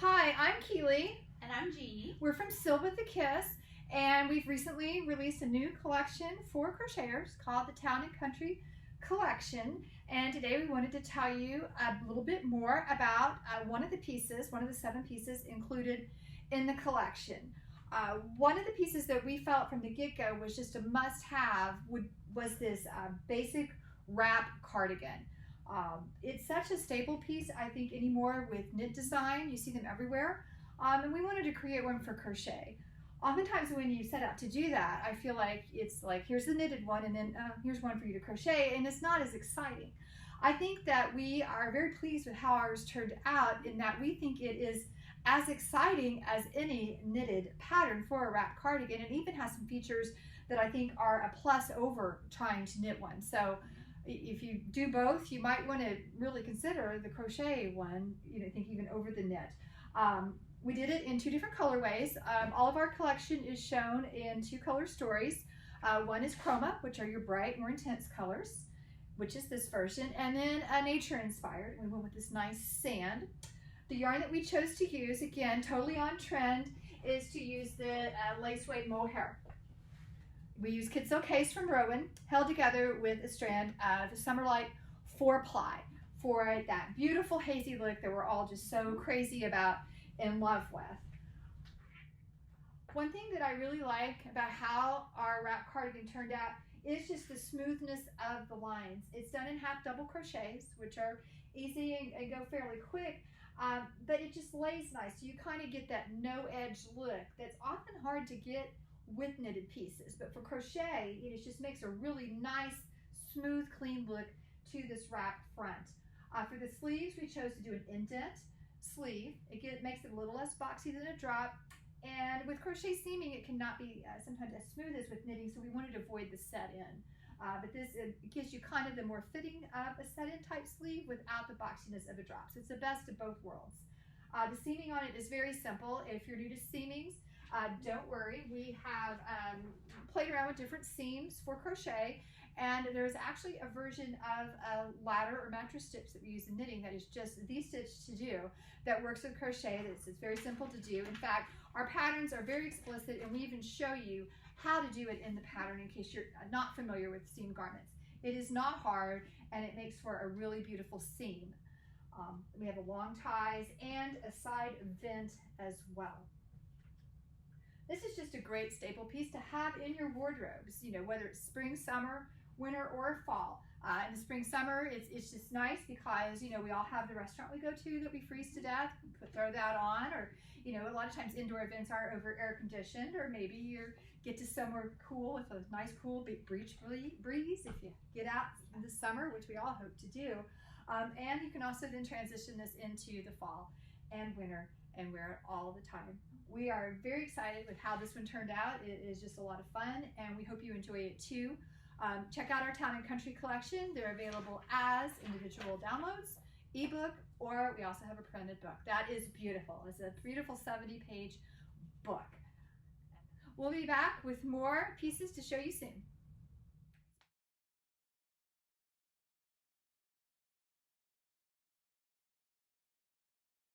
Hi, I'm Keely. And I'm Jeannie. We're from Sew with a Kiss, and we've recently released a new collection for crocheters called the Town and Country Collection. And today we wanted to tell you a little bit more about one of the 7 pieces included in the collection. One of the pieces that we felt from the get-go was just a must-have was this basic wrap cardigan. It's such a staple piece, I think, anymore with knit design. You see them everywhere. And we wanted to create one for crochet. Oftentimes when you set out to do that, I feel like it's like, here's the knitted one, and then here's one for you to crochet, and it's not as exciting. I think that we are very pleased with how ours turned out, in that we think it is as exciting as any knitted pattern for a wrap cardigan, and even has some features that I think are a plus over trying to knit one. So if you do both, you might want to really consider the crochet one, think even over the knit. We did it in 2 different colorways. All of our collection is shown in 2 color stories. One is CHROMA, which are your bright, more intense colors, which is this version, and then nature inspired. We went with this nice sand. The yarn that we chose to use, again, totally on trend, is to use the lace weight mohair. We use Kidsilk Haze from Rowan, held together with a strand of the Summerlite 4-ply for that beautiful hazy look that we're all just so crazy about, in love with. One thing that I really like about how our wrap cardigan turned out is just the smoothness of the lines. It's done in half double crochets, which are easy and go fairly quick, but it just lays nice. So you kind of get that no edge look that's often hard to get with knitted pieces, but for crochet it just makes a really nice, smooth, clean look to this wrap front. For the sleeves, we chose to do an indent sleeve. It makes it a little less boxy than a drop, and with crochet seaming it cannot be sometimes as smooth as with knitting, so we wanted to avoid the set in. But this gives you kind of the more fitting of a set in type sleeve without the boxiness of a drop, so it's the best of both worlds. The seaming on it is very simple. If you're new to seamings, don't worry, we have played around with different seams for crochet, and there's actually a version of a ladder or mattress stitch that we use in knitting that is just the stitch to do, that works with crochet. It's very simple to do. In fact, our patterns are very explicit, and we even show you how to do it in the pattern in case you're not familiar with seam garments. It is not hard, and it makes for a really beautiful seam. We have a long ties and a side vent as well. This is just a great staple piece to have in your wardrobes, whether it's spring, summer, winter, or fall. In the spring, summer, it's just nice because, we all have the restaurant we go to that we freeze to death, throw that on, or, a lot of times indoor events are over air conditioned, or maybe you get to somewhere cool with a nice cool breeze if you get out in the summer, which we all hope to do. And you can also then transition this into the fall and winter and wear it all the time. We are very excited with how this one turned out. It is just a lot of fun, and we hope you enjoy it too. Check out our Town and Country collection. They're available as individual downloads, ebook, or we also have a printed book. That is beautiful. It's a beautiful 70-page book. We'll be back with more pieces to show you soon.